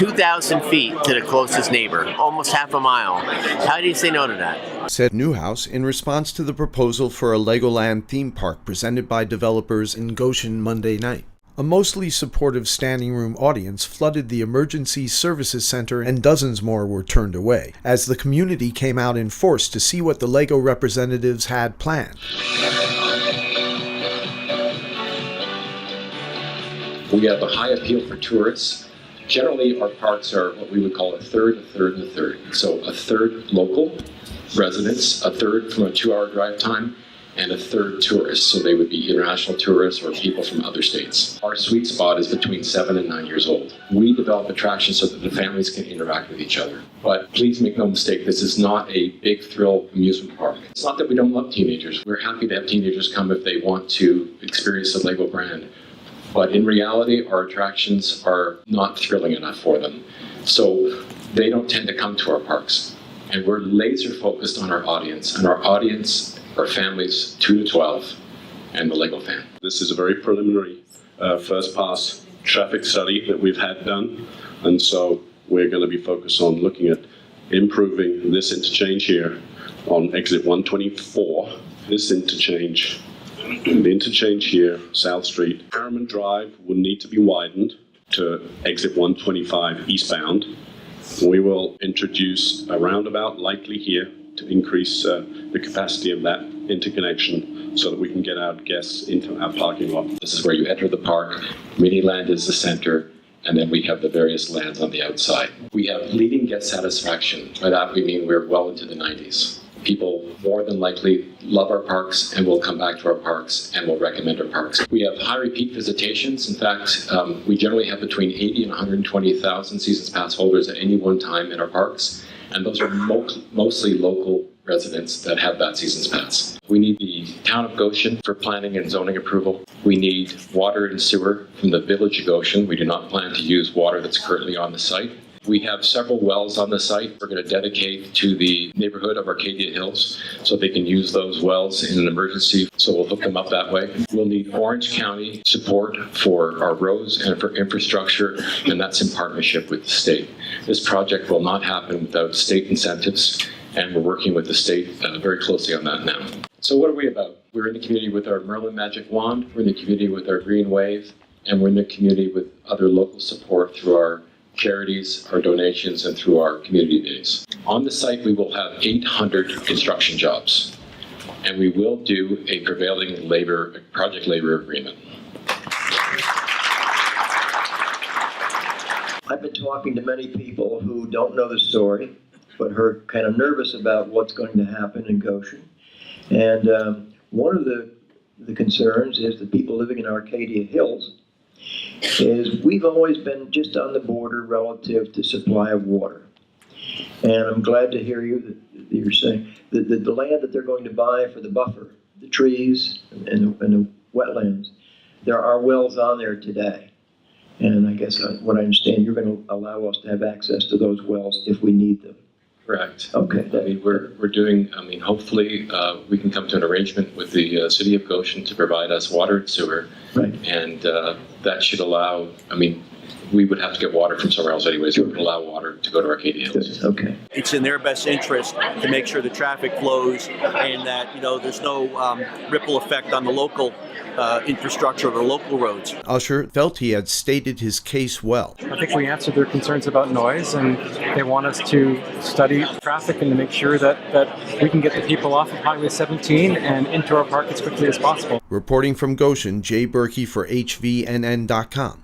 2,000 feet to the closest neighbor, almost half a mile. How do you say no to that? Said Newhouse in response to the proposal for a Legoland theme park presented by developers in Goshen Monday night. A mostly supportive standing room audience flooded the Emergency Services Center, and dozens more were turned away, as the community came out in force to see what the Lego representatives had planned. We have a high appeal for tourists. Generally, our parks are what we would call a third, a third, and a third. So a third local residents, a third from a 2-hour drive time, and a third tourists. So they would be international tourists or people from other states. Our sweet spot is between 7 and 9 years old. We develop attractions so that the families can interact with each other. But please make no mistake, this is not a big thrill amusement park. It's not that we don't love teenagers. We're happy to have teenagers come if they want to experience the Lego brand. But in reality, our attractions are not thrilling enough for them. So they don't tend to come to our parks. And we're laser focused on our audience. And our audience are families 2 to 12 and the Lego fan. This is a very preliminary first pass traffic study that we've had done. And so we're going to be focused on looking at improving this interchange here on exit 124. This interchange. The interchange here, South Street, Harriman Drive will need to be widened to exit 125 eastbound. We will introduce a roundabout likely here to increase the capacity of that interconnection so that we can get our guests into our parking lot. This is where you enter the park. Miniland is the center, and then we have the various lands on the outside. We have leading guest satisfaction. By that we mean we're well into the 90s. People more than likely love our parks and will come back to our parks and will recommend our parks. We have high repeat visitations. In fact, we generally have between 80 and 120,000 seasons pass holders at any one time in our parks. And those are mostly local residents that have that seasons pass. We need the town of Goshen for planning and zoning approval. We need water and sewer from the village of Goshen. We do not plan to use water that's currently on the site. We have several wells on the site we're going to dedicate to the neighborhood of Arcadia Hills so they can use those wells in an emergency, so we'll hook them up that way. We'll need Orange County support for our roads and for infrastructure, and that's in partnership with the state. This project will not happen without state incentives, and we're working with the state very closely on that now. So what are we about? We're in the community with our Merlin Magic Wand, we're in the community with our Green Wave, and we're in the community with other local support through our charities, our donations, and through our community days. On the site, we will have 800 construction jobs, and we will do a prevailing project labor agreement. I've been talking to many people who don't know the story, but are kind of nervous about what's going to happen in Goshen. And one of the concerns is the people living in Arcadia Hills is we've always been just on the border relative to supply of water. And I'm glad to hear you that you're saying that the land that they're going to buy for the buffer, the trees and the wetlands, there are wells on there today. And I guess what I understand, you're going to allow us to have access to those wells if we need them. Correct. Okay. I mean, we're doing, hopefully we can come to an arrangement with the city of Goshen to provide us water and sewer. Right. And that should allow, we would have to get water from somewhere else anyways. It would allow water to go to Arcadia Hills. Okay. It's in their best interest to make sure the traffic flows and that, there's no ripple effect on the local infrastructure of the local roads. Usher felt he had stated his case well. I think we answered their concerns about noise, and they want us to study traffic and to make sure that we can get the people off of Highway 17 and into our park as quickly as possible. Reporting from Goshen, Jay Berkey for HVNN.com.